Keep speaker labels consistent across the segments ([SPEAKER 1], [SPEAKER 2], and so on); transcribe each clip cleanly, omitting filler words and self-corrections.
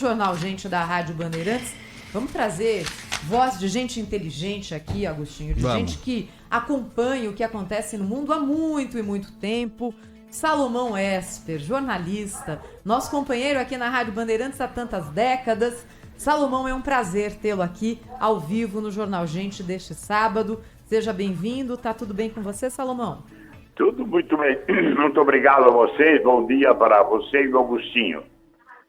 [SPEAKER 1] Jornal Gente da Rádio Bandeirantes. Vamos trazer voz de gente inteligente aqui, Agostinho, de gente que acompanha o que acontece no mundo há muito e muito tempo. Salomão Esper, jornalista, nosso companheiro aqui na Rádio Bandeirantes há tantas décadas. Salomão, é um prazer tê-lo aqui ao vivo no Jornal Gente deste sábado. Seja bem-vindo. Tá tudo bem com você, Salomão?
[SPEAKER 2] Tudo muito bem. Muito obrigado a vocês. Bom dia para você e o Agostinho.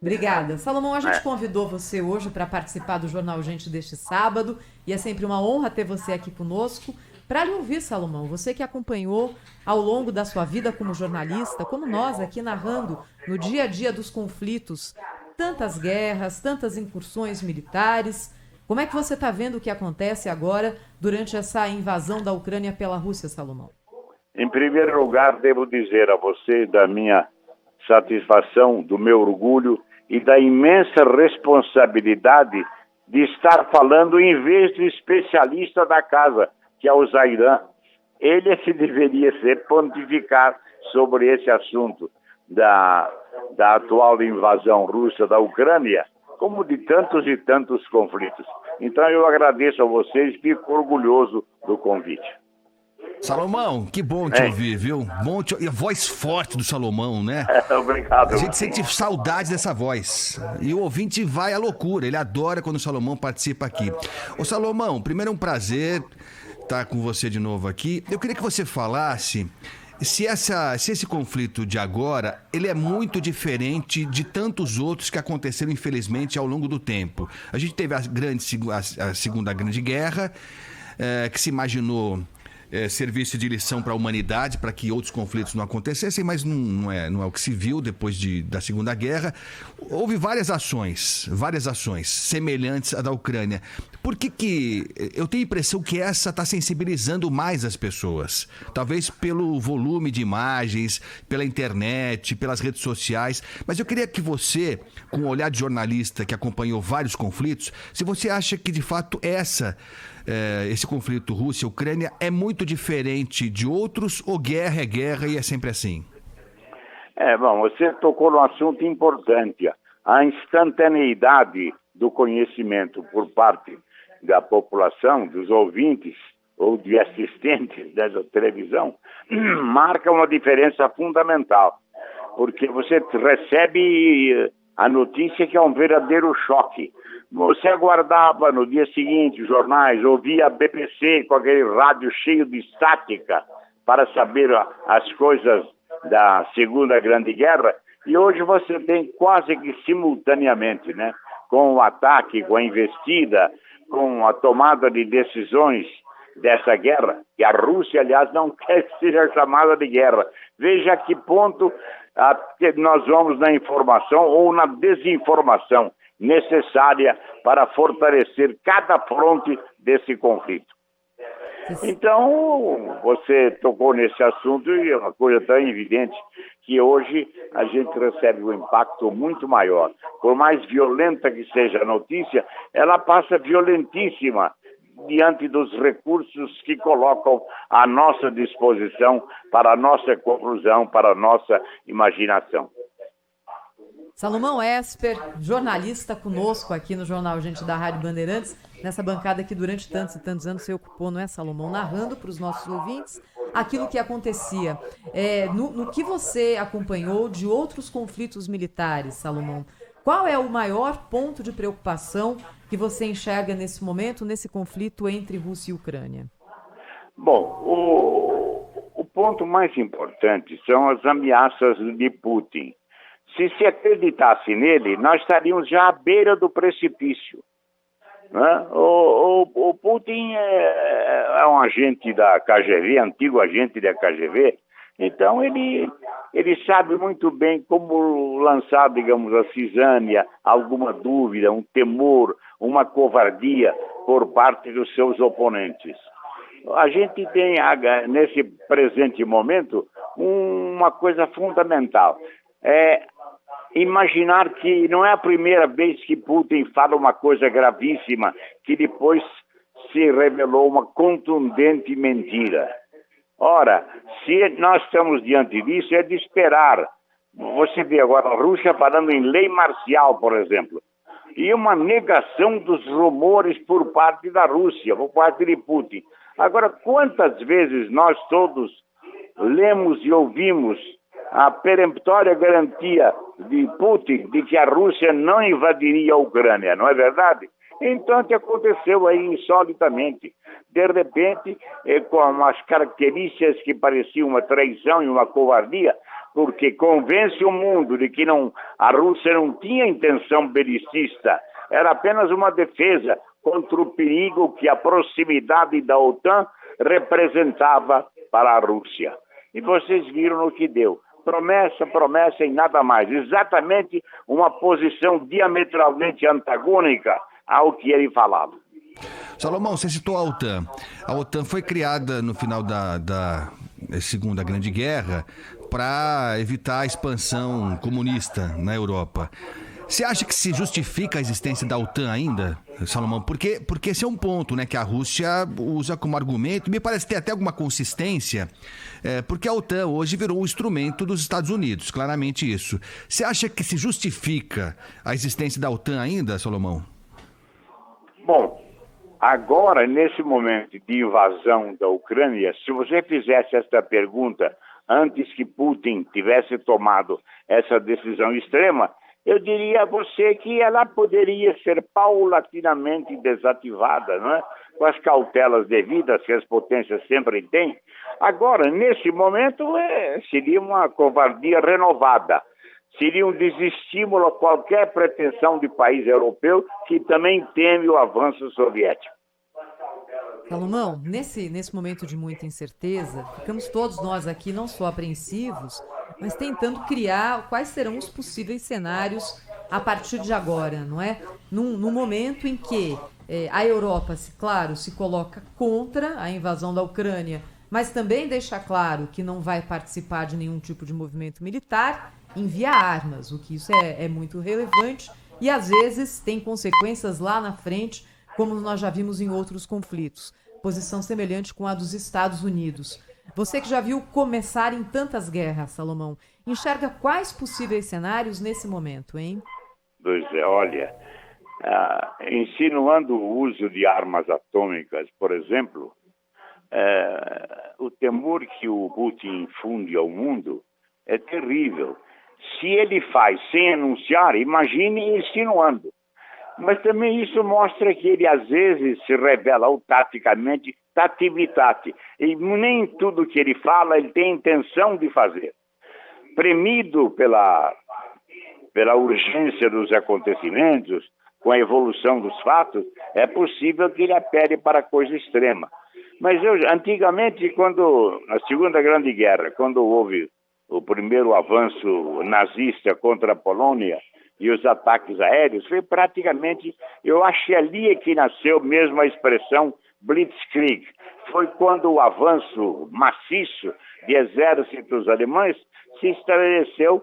[SPEAKER 1] Obrigada. Salomão, a gente convidou você hoje para participar do Jornal Gente deste sábado e é sempre uma honra ter você aqui conosco. Para lhe ouvir, Salomão, você que acompanhou ao longo da sua vida como jornalista, como nós aqui narrando no dia a dia dos conflitos, tantas guerras, tantas incursões militares. Como é que você está vendo o que acontece agora durante essa invasão da Ucrânia pela Rússia, Salomão?
[SPEAKER 2] Em primeiro lugar, devo dizer a você da minha satisfação, do meu orgulho e da imensa responsabilidade de estar falando em vez do especialista da casa, que é o Zaidan. Ele é que deveria pontificar sobre esse assunto da atual invasão russa da Ucrânia, como de tantos e tantos conflitos. Então eu agradeço a vocês e fico orgulhoso do convite.
[SPEAKER 3] Salomão, que bom te ouvir, viu? E a voz forte do Salomão, né?
[SPEAKER 2] Obrigado.
[SPEAKER 3] A gente sente saudade dessa voz. E o ouvinte vai à loucura, ele adora quando o Salomão participa aqui. Ô Salomão, primeiro é um prazer estar com você de novo aqui. Eu queria que você falasse se esse conflito de agora, ele é muito diferente de tantos outros que aconteceram, infelizmente, ao longo do tempo. A gente teve a Segunda Grande Guerra, que se imaginou serviço de lição para a humanidade, para que outros conflitos não acontecessem, mas não é o que se viu depois da Segunda Guerra. Houve várias ações semelhantes à da Ucrânia. Por que eu tenho a impressão que essa está sensibilizando mais as pessoas? Talvez pelo volume de imagens, pela internet, pelas redes sociais. Mas eu queria que você, com o olhar de jornalista que acompanhou vários conflitos, se você acha que de fato esse conflito Rússia-Ucrânia é muito diferente de outros, ou guerra é guerra e é sempre assim?
[SPEAKER 2] Bom, você tocou num assunto importante. A instantaneidade do conhecimento por parte da população, dos ouvintes ou de assistentes da televisão, marca uma diferença fundamental, porque você recebe a notícia que é um verdadeiro choque. Você aguardava no dia seguinte jornais, ouvia a BBC com aquele rádio cheio de estática para saber as coisas da Segunda Grande Guerra, e hoje você tem quase que simultaneamente, né, com o ataque, com a investida, com a tomada de decisões dessa guerra, que a Rússia, aliás, não quer que seja chamada de guerra. Veja a que ponto nós vamos na informação ou na desinformação necessária para fortalecer cada fronte desse conflito. Então, você tocou nesse assunto e é uma coisa tão evidente que hoje a gente recebe um impacto muito maior. Por mais violenta que seja a notícia, ela passa violentíssima diante dos recursos que colocam à nossa disposição para a nossa conclusão, para a nossa imaginação.
[SPEAKER 1] Salomão Esper, jornalista conosco aqui no Jornal Gente da Rádio Bandeirantes, nessa bancada que durante tantos e tantos anos você ocupou, não é, Salomão? Narrando para os nossos ouvintes aquilo que acontecia. No que você acompanhou de outros conflitos militares, Salomão, qual é o maior ponto de preocupação que você enxerga nesse momento, nesse conflito entre Rússia e Ucrânia?
[SPEAKER 2] Bom, o ponto mais importante são as ameaças de Putin. Se acreditasse nele, nós estaríamos já à beira do precipício. Né? O Putin é um agente da KGB, antigo agente da KGB, então ele sabe muito bem como lançar, digamos, a cisânia, alguma dúvida, um temor, uma covardia por parte dos seus oponentes. A gente tem, nesse presente momento, uma coisa fundamental. Imaginar que não é a primeira vez que Putin fala uma coisa gravíssima, que depois se revelou uma contundente mentira. Ora, se nós estamos diante disso, é de esperar. Você vê agora a Rússia falando em lei marcial, por exemplo. e uma negação dos rumores por parte da Rússia, por parte de Putin. Agora, quantas vezes nós todos lemos e ouvimos a peremptória garantia de Putin de que a Rússia não invadiria a Ucrânia, não é verdade? Então, o que aconteceu aí insolitamente? De repente, com as características que pareciam uma traição e uma covardia, porque convence o mundo de que a Rússia não tinha intenção belicista, era apenas uma defesa contra o perigo que a proximidade da OTAN representava para a Rússia. E vocês viram o que deu. Promessa, promessa e nada mais. Exatamente uma posição diametralmente antagônica ao que ele falava.
[SPEAKER 3] Salomão, você citou a OTAN. A OTAN foi criada no final da Segunda Grande Guerra para evitar a expansão comunista na Europa. Você acha que se justifica a existência da OTAN ainda, Salomão? Porque esse é um ponto, né, que a Rússia usa como argumento, me parece ter até alguma consistência, porque a OTAN hoje virou um instrumento dos Estados Unidos, claramente isso. Você acha que se justifica a existência da OTAN ainda, Salomão?
[SPEAKER 2] Bom, agora, nesse momento de invasão da Ucrânia, se você fizesse esta pergunta antes que Putin tivesse tomado essa decisão extrema, eu diria a você que ela poderia ser paulatinamente desativada, não é? Com as cautelas devidas que as potências sempre têm. Agora, nesse momento, seria uma covardia renovada. Seria um desestímulo a qualquer pretensão de país europeu que também teme o avanço soviético.
[SPEAKER 1] Salomão, nesse momento de muita incerteza, ficamos todos nós aqui não só apreensivos, mas tentando criar quais serão os possíveis cenários a partir de agora, não é? Num momento em que a Europa, claro, se coloca contra a invasão da Ucrânia, mas também deixa claro que não vai participar de nenhum tipo de movimento militar, envia armas, o que isso é muito relevante e às vezes tem consequências lá na frente, como nós já vimos em outros conflitos. Posição semelhante com a dos Estados Unidos. Você que já viu começar em tantas guerras, Salomão, enxerga quais possíveis cenários nesse momento, hein?
[SPEAKER 2] Pois é, olha, insinuando o uso de armas atômicas, por exemplo, o temor que o Putin infunde ao mundo é terrível. Se ele faz sem anunciar, imagine insinuando. Mas também isso mostra que ele às vezes se revela taticamente, tativitate. E nem tudo que ele fala ele tem intenção de fazer. Premido pela urgência dos acontecimentos, com a evolução dos fatos, é possível que ele apele para coisa extrema. Mas antigamente, na Segunda Grande Guerra, quando houve o primeiro avanço nazista contra a Polônia, e os ataques aéreos, foi praticamente, eu acho que ali é que nasceu mesmo a expressão Blitzkrieg. Foi quando o avanço maciço de exércitos alemães se estabeleceu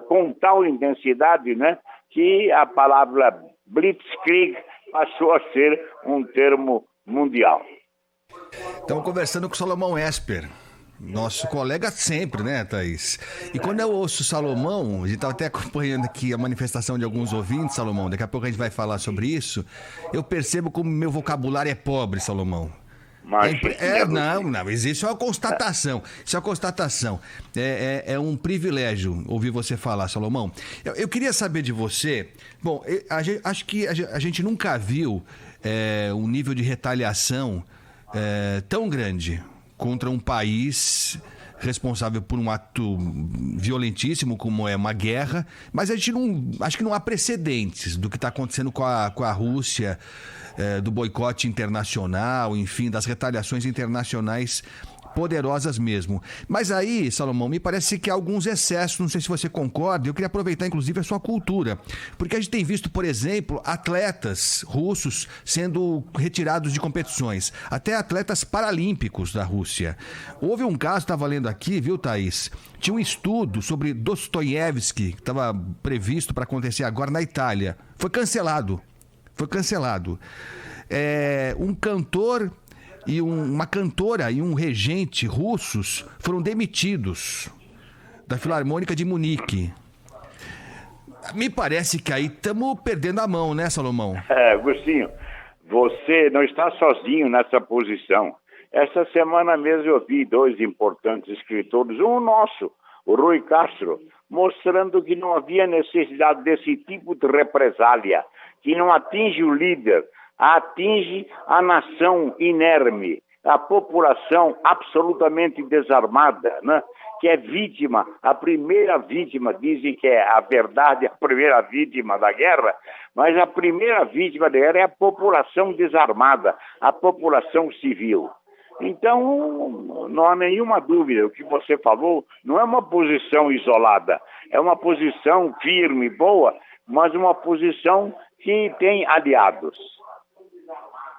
[SPEAKER 2] com tal intensidade, né, que a palavra Blitzkrieg passou a ser um termo mundial.
[SPEAKER 3] Estamos conversando com o Salomão Esper. Nosso colega sempre, né, Thaís? E quando eu ouço Salomão, a gente estava até acompanhando aqui a manifestação de alguns ouvintes, Salomão, daqui a pouco a gente vai falar sobre isso, eu percebo como meu vocabulário é pobre, Salomão. Não, mas isso é uma constatação. Isso é uma constatação. É um privilégio ouvir você falar, Salomão. Eu queria saber de você. Bom, acho que a gente nunca viu um nível de retaliação tão grande contra um país responsável por um ato violentíssimo como é uma guerra, mas acho que não há precedentes do que está acontecendo com a Rússia, do boicote internacional, enfim, das retaliações internacionais poderosas mesmo. Mas aí, Salomão, me parece que há alguns excessos, não sei se você concorda, eu queria aproveitar inclusive a sua cultura, porque a gente tem visto, por exemplo, atletas russos sendo retirados de competições, até atletas paralímpicos da Rússia. Houve um caso, estava lendo aqui, viu, Thaís? Tinha um estudo sobre Dostoiévski, que estava previsto para acontecer agora na Itália. Foi cancelado. Um cantor e uma cantora e um regente russos foram demitidos da Filarmônica de Munique. Me parece que aí estamos perdendo a mão, né, Salomão?
[SPEAKER 2] Agostinho, você não está sozinho nessa posição. Essa semana mesmo eu vi dois importantes escritores, um nosso, o Rui Castro, mostrando que não havia necessidade desse tipo de represália, que não atinge o líder, atinge a nação inerme, a população absolutamente desarmada, né? Que é vítima, a primeira vítima, dizem que é a verdade, a primeira vítima da guerra, mas a primeira vítima da guerra é a população desarmada, a população civil. Então, não há nenhuma dúvida, o que você falou não é uma posição isolada, é uma posição firme, boa, mas uma posição que tem aliados.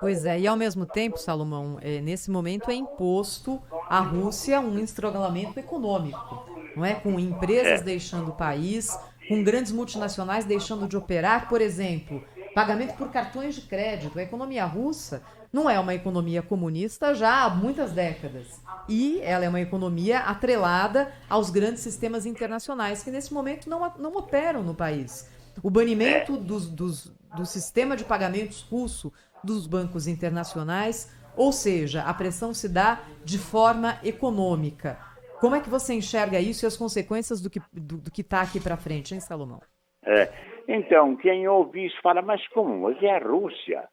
[SPEAKER 1] Pois é, e ao mesmo tempo, Salomão, nesse momento é imposto à Rússia um estrangulamento econômico, não é? Com empresas deixando o país, com grandes multinacionais deixando de operar, por exemplo, pagamento por cartões de crédito. A economia russa não é uma economia comunista já há muitas décadas. E ela é uma economia atrelada aos grandes sistemas internacionais que nesse momento não operam no país. O banimento do sistema de pagamentos russo dos bancos internacionais, ou seja, a pressão se dá de forma econômica. Como é que você enxerga isso e as consequências do que está aqui para frente, hein, Salomão?
[SPEAKER 2] Então, quem ouve isso fala, mas como? Mas é a Rússia.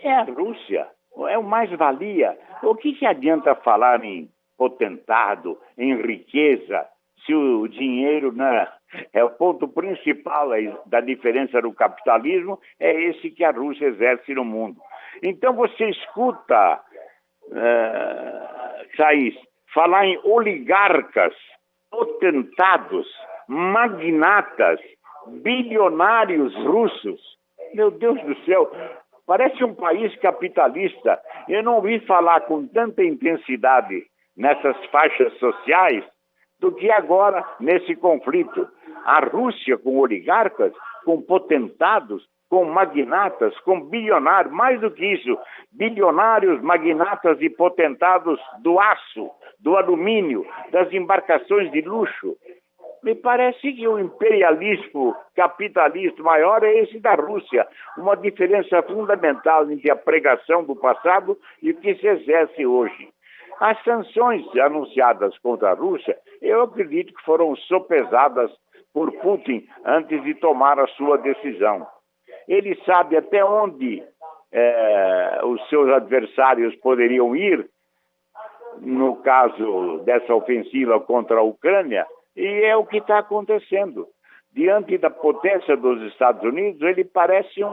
[SPEAKER 2] É a Rússia. É o mais-valia. O que adianta falar em potentado, em riqueza, se o dinheiro é o ponto principal da diferença do capitalismo, é esse que a Rússia exerce no mundo. Então você escuta, Thaís, falar em oligarcas, potentados, magnatas, bilionários russos. Meu Deus do céu, parece um país capitalista. Eu não ouvi falar com tanta intensidade nessas faixas sociais do que agora nesse conflito. A Rússia com oligarcas, com potentados, com magnatas, com bilionários, mais do que isso, bilionários, magnatas e potentados do aço, do alumínio, das embarcações de luxo. Me parece que o imperialismo capitalista maior é esse da Rússia. Uma diferença fundamental entre a pregação do passado e o que se exerce hoje. As sanções anunciadas contra a Rússia, eu acredito que foram sopesadas por Putin antes de tomar a sua decisão. Ele sabe até onde os seus adversários poderiam ir, no caso dessa ofensiva contra a Ucrânia, e é o que está acontecendo. Diante da potência dos Estados Unidos, ele parece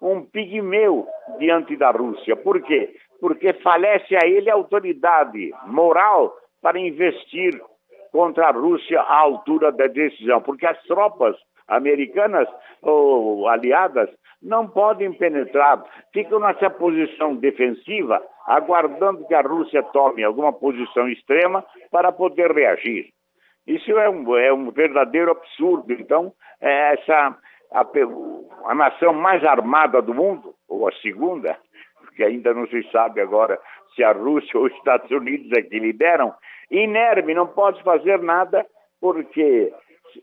[SPEAKER 2] um pigmeu diante da Rússia. Por quê? Porque falece a ele a autoridade moral para investir contra a Rússia à altura da decisão. Porque as tropas americanas ou aliadas não podem penetrar, ficam nessa posição defensiva, aguardando que a Rússia tome alguma posição extrema para poder reagir. Isso é um verdadeiro absurdo. Então, a nação mais armada do mundo, ou a segunda, porque ainda não se sabe agora se a Rússia ou os Estados Unidos é que lideram, inerme, não pode fazer nada, porque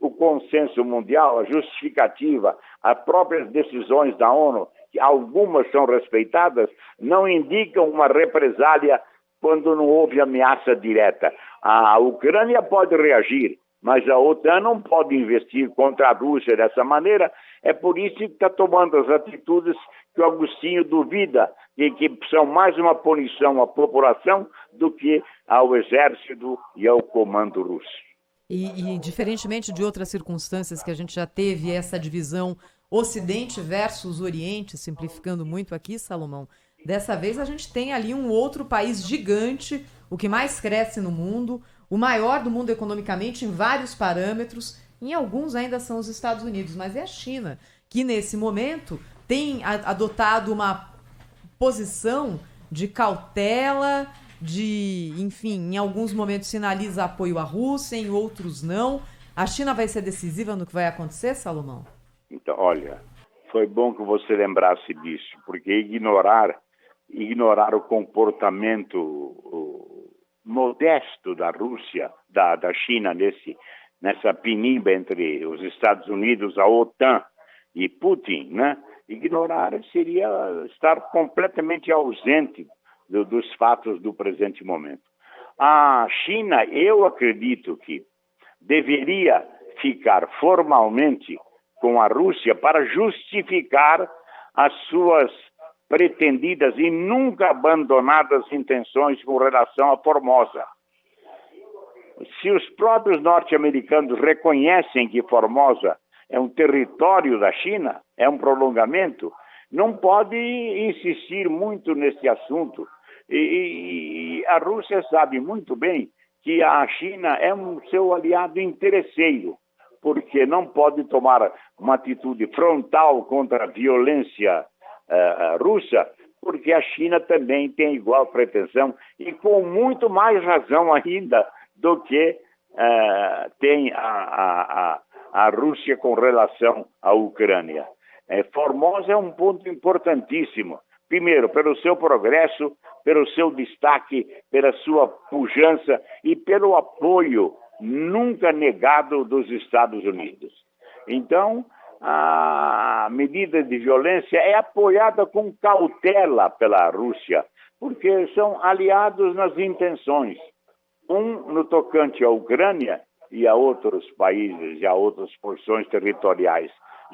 [SPEAKER 2] o consenso mundial, a justificativa, as próprias decisões da ONU, que algumas são respeitadas, não indicam uma represália quando não houve ameaça direta. A Ucrânia pode reagir, mas a OTAN não pode investir contra a Rússia dessa maneira. É por isso que está tomando as atitudes que o Agostinho duvida, e que são mais uma punição à população do que ao exército e ao comando russo.
[SPEAKER 1] E diferentemente de outras circunstâncias que a gente já teve, essa divisão Ocidente versus Oriente, simplificando muito aqui, Salomão, dessa vez a gente tem ali um outro país gigante, o que mais cresce no mundo, o maior do mundo economicamente em vários parâmetros, em alguns ainda são os Estados Unidos, mas é a China, que nesse momento tem adotado uma posição de cautela, enfim, em alguns momentos sinaliza apoio à Rússia, em outros não. A China vai ser decisiva no que vai acontecer, Salomão?
[SPEAKER 2] Então, olha, foi bom que você lembrasse disso, porque ignorar o comportamento modesto da Rússia, da China nessa pinimba entre os Estados Unidos, a OTAN e Putin, né? Ignorar seria estar completamente ausente dos fatos do presente momento. A China, eu acredito que deveria ficar formalmente com a Rússia para justificar as suas pretendidas e nunca abandonadas intenções com relação a Formosa. Se os próprios norte-americanos reconhecem que Formosa é um território da China, é um prolongamento, não pode insistir muito nesse assunto. E a Rússia sabe muito bem que a China é um seu aliado interesseiro, porque não pode tomar uma atitude frontal contra a violência russa, porque a China também tem igual pretensão e com muito mais razão ainda do que tem a Rússia com relação à Ucrânia. Formosa é um ponto importantíssimo. Primeiro, pelo seu progresso, pelo seu destaque, pela sua pujança e pelo apoio nunca negado dos Estados Unidos. Então, a medida de violência é apoiada com cautela pela Rússia, porque são aliados nas intenções. Um no tocante à Ucrânia e a outros países e a outras porções territoriais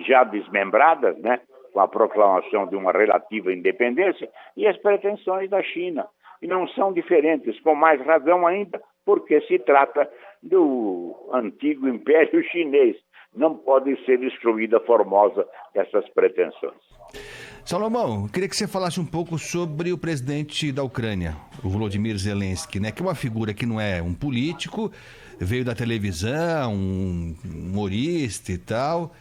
[SPEAKER 2] já desmembradas, né, com a proclamação de uma relativa independência, e as pretensões da China. E não são diferentes, com mais razão ainda, porque se trata do antigo Império Chinês. Não pode ser destruída Formosa dessas pretensões.
[SPEAKER 3] Salomão, queria que você falasse um pouco sobre o presidente da Ucrânia, o Volodymyr Zelensky, né? Que é uma figura que não é um político, veio da televisão, um humorista e tal,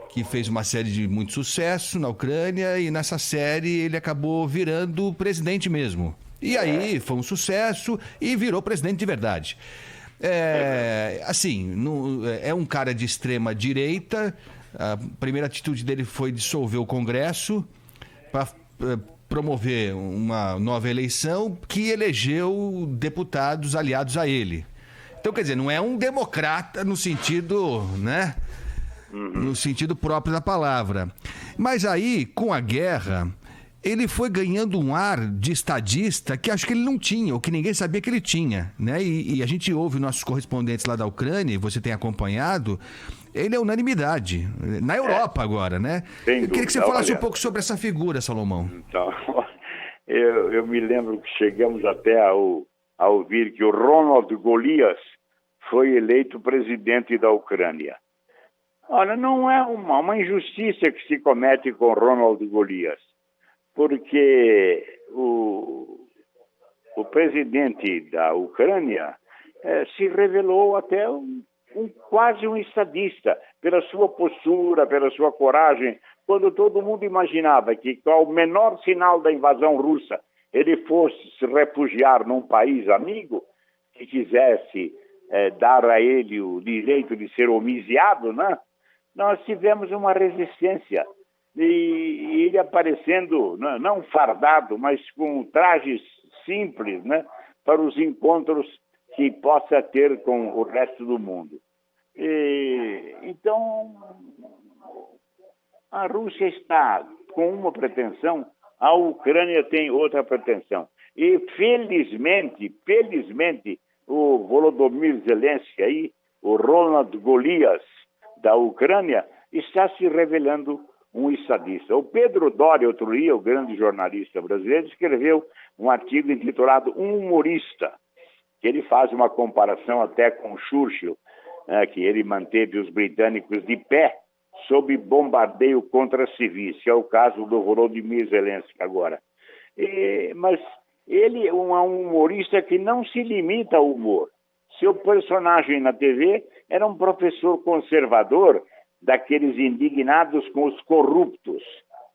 [SPEAKER 3] que fez uma série de muito sucesso na Ucrânia e nessa série ele acabou virando presidente mesmo. E aí foi um sucesso e virou presidente de verdade. É um cara de extrema direita. A primeira atitude dele foi dissolver o Congresso para promover uma nova eleição que elegeu deputados aliados a ele. Então, quer dizer, não é um democrata no sentido, né? No sentido próprio da palavra. Mas aí, com a guerra, ele foi ganhando um ar de estadista que acho que ele não tinha, ou que ninguém sabia que ele tinha, né? E a gente ouve nossos correspondentes lá da Ucrânia, e você tem acompanhado, ele é unanimidade, na Europa agora, né? Eu queria que você falasse um pouco sobre essa figura, Salomão.
[SPEAKER 2] Então, eu me lembro que chegamos até a ouvir que o Ronald Golias foi eleito presidente da Ucrânia. Olha, não é uma injustiça que se comete com Ronald Golias, porque o presidente da Ucrânia se revelou até quase um estadista, pela sua postura, pela sua coragem, quando todo mundo imaginava que, com o menor sinal da invasão russa, ele fosse se refugiar num país amigo, que quisesse dar a ele o direito de ser homiziado, né? Nós tivemos uma resistência. E ele aparecendo, não fardado, mas com trajes simples, né, para os encontros que possa ter com o resto do mundo. Então, a Rússia está com uma pretensão, a Ucrânia tem outra pretensão. E felizmente, o Volodymyr Zelensky aí, o Ronald Golias da Ucrânia, está se revelando um estadista. O Pedro Doria, outro dia, o grande jornalista brasileiro, escreveu um artigo intitulado Um Humorista, que ele faz uma comparação até com Churchill, que ele manteve os britânicos de pé sob bombardeio contra civis, que é o caso do Volodymyr Zelensky agora. Mas ele é um humorista que não se limita ao humor. Seu personagem na TV era um professor conservador, daqueles indignados com os corruptos,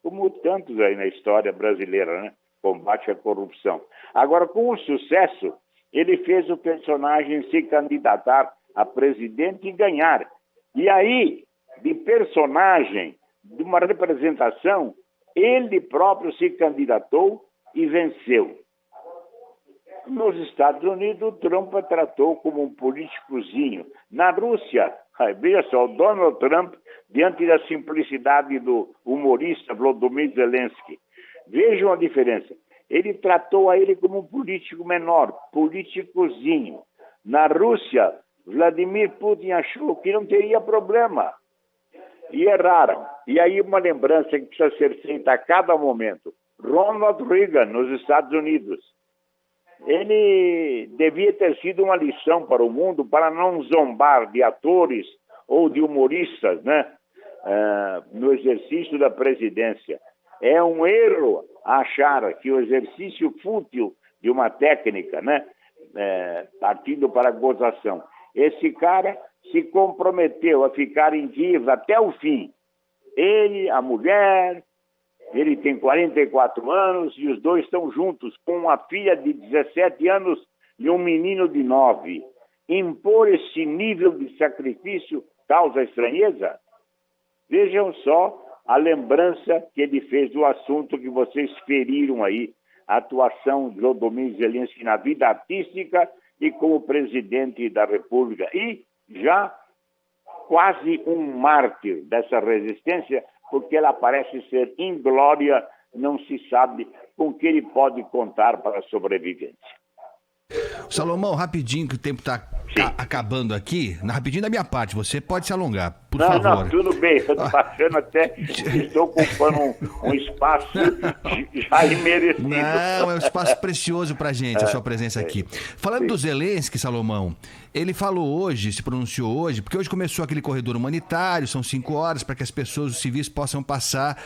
[SPEAKER 2] como tantos aí na história brasileira, né? Combate à corrupção. Agora, com o sucesso, ele fez o personagem se candidatar a presidente e ganhar. E aí, de personagem, de uma representação, ele próprio se candidatou e venceu. Nos Estados Unidos, o Trump tratou como um políticozinho. Na Rússia, veja só, o Donald Trump, diante da simplicidade do humorista Volodymyr Zelensky, vejam a diferença. Ele tratou a ele como um político menor, políticozinho. Na Rússia, Vladimir Putin achou que não teria problema. E erraram. E aí uma lembrança que precisa ser feita a cada momento. Ronald Reagan, nos Estados Unidos. Ele devia ter sido uma lição para o mundo para não zombar de atores ou de humoristas, né? No exercício da presidência. É um erro achar que o exercício fútil de uma técnica, né? Partindo para a gozação. Esse cara se comprometeu a ficar em Kiev até o fim. Ele, a mulher, ele tem 44 anos e os dois estão juntos com uma filha de 17 anos e um menino de 9. Impor esse nível de sacrifício causa estranheza? Vejam só a lembrança que ele fez do assunto que vocês feriram aí, a atuação de Volodymyr Zelensky na vida artística e como presidente da República. E já quase um mártir dessa resistência, porque ela parece ser inglória, não se sabe com que ele pode contar para a sobrevivência.
[SPEAKER 3] Salomão, rapidinho, que o tempo está acabando aqui. Rapidinho da minha parte, você pode se alongar, por favor.
[SPEAKER 2] Não, tudo bem, eu estou achando até que estou ocupando um espaço já imerecido.
[SPEAKER 3] Não, é um espaço precioso para a gente, a sua presença aqui. Falando do Zelensky, Salomão, ele falou hoje, se pronunciou hoje, porque hoje começou aquele corredor humanitário, são 5 horas para que as pessoas, os civis, possam passar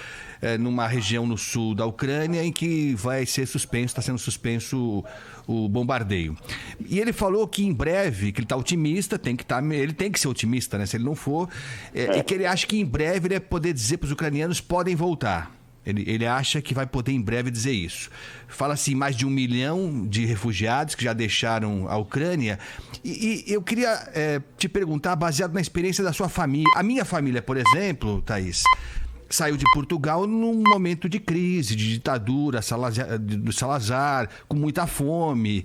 [SPEAKER 3] numa região no sul da Ucrânia em que vai ser suspenso, está sendo suspenso o bombardeio. E ele falou que em breve, que ele está otimista, ele tem que ser otimista, né? Se ele não for, e que ele acha que em breve ele vai poder dizer para os ucranianos podem voltar. Ele acha que vai poder em breve dizer isso. Fala-se mais de 1 milhão de refugiados que já deixaram a Ucrânia. E eu queria te perguntar, baseado na experiência da sua família. A minha família, por exemplo, Thaís, saiu de Portugal num momento de crise, de ditadura, do Salazar, com muita fome.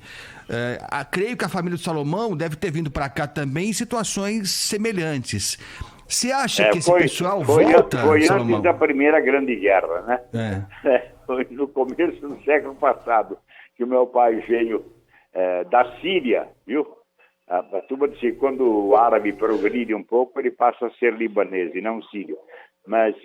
[SPEAKER 3] Creio que a família do Salomão deve ter vindo para cá também em situações semelhantes. Você acha que esse pessoal volta,
[SPEAKER 2] Foi
[SPEAKER 3] Salomão?
[SPEAKER 2] antes da Primeira Grande Guerra, né? Foi no começo do século passado que o meu pai veio da Síria, viu? A turma disse que quando o árabe progride um pouco, ele passa a ser libanês e não sírio. Mas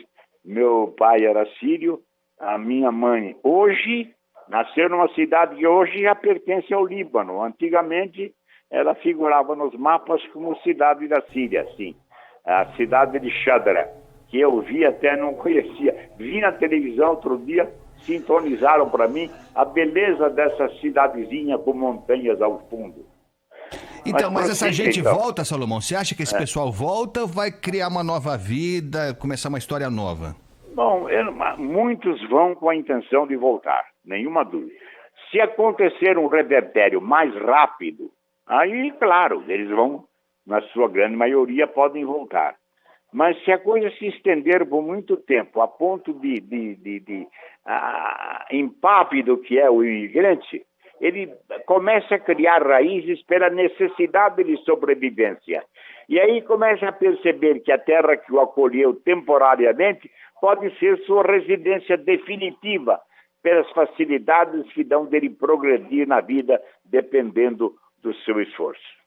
[SPEAKER 2] meu pai era sírio, a minha mãe hoje nasceu numa cidade que hoje já pertence ao Líbano. Antigamente ela figurava nos mapas como cidade da Síria, sim. A cidade de Shadra, que eu vi até não conhecia. Vi na televisão outro dia, sintonizaram para mim a beleza dessa cidadezinha com montanhas ao fundo.
[SPEAKER 3] Então, mas essa gente volta, Salomão? Você acha que esse pessoal volta ou vai criar uma nova vida, começar uma história nova?
[SPEAKER 2] Bom, muitos vão com a intenção de voltar, nenhuma dúvida. Se acontecer um revertério mais rápido, aí, claro, eles vão, na sua grande maioria, podem voltar. Mas se a coisa se estender por muito tempo, a ponto de impávido que é o imigrante, ele começa a criar raízes pela necessidade de sobrevivência. E aí começa a perceber que a terra que o acolheu temporariamente pode ser sua residência definitiva, pelas facilidades que dão dele progredir na vida, dependendo do seu esforço.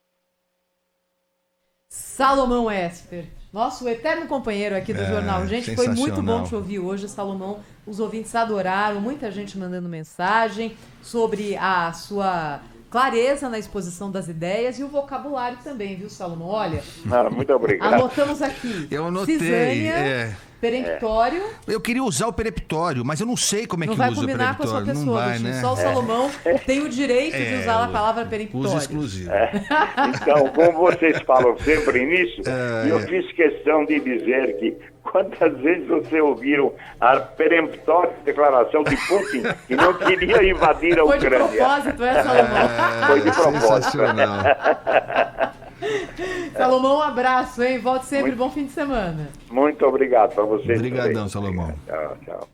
[SPEAKER 1] Salomão Esper, nosso eterno companheiro aqui do Jornal Gente, foi muito bom te ouvir hoje, Salomão. Os ouvintes adoraram, muita gente mandando mensagem sobre a sua clareza na exposição das ideias e o vocabulário também, viu, Salomão? Olha,
[SPEAKER 2] muito obrigado.
[SPEAKER 1] Anotamos aqui.
[SPEAKER 3] Eu anotei.
[SPEAKER 1] Cisânia, peremptório.
[SPEAKER 3] Eu queria usar o peremptório, mas eu não sei como é que usa o peremptório.
[SPEAKER 1] Não vai combinar com a sua pessoa,
[SPEAKER 3] não vai,
[SPEAKER 1] Agostinho.
[SPEAKER 3] né?
[SPEAKER 1] Só o Salomão tem o direito de usar a palavra peremptório.
[SPEAKER 3] Uso exclusivo.
[SPEAKER 2] Então, como vocês falam sempre nisso, eu fiz questão de dizer que quantas vezes vocês ouviram a peremptória declaração de Putin que não queria invadir a Ucrânia.
[SPEAKER 1] Foi de propósito, Salomão?
[SPEAKER 2] Foi de propósito.
[SPEAKER 3] Sensacional.
[SPEAKER 1] Salomão, um abraço, hein? Volte sempre, bom fim de semana.
[SPEAKER 2] Muito obrigado para vocês.
[SPEAKER 3] Obrigadão, Salomão.
[SPEAKER 2] Tchau, tchau.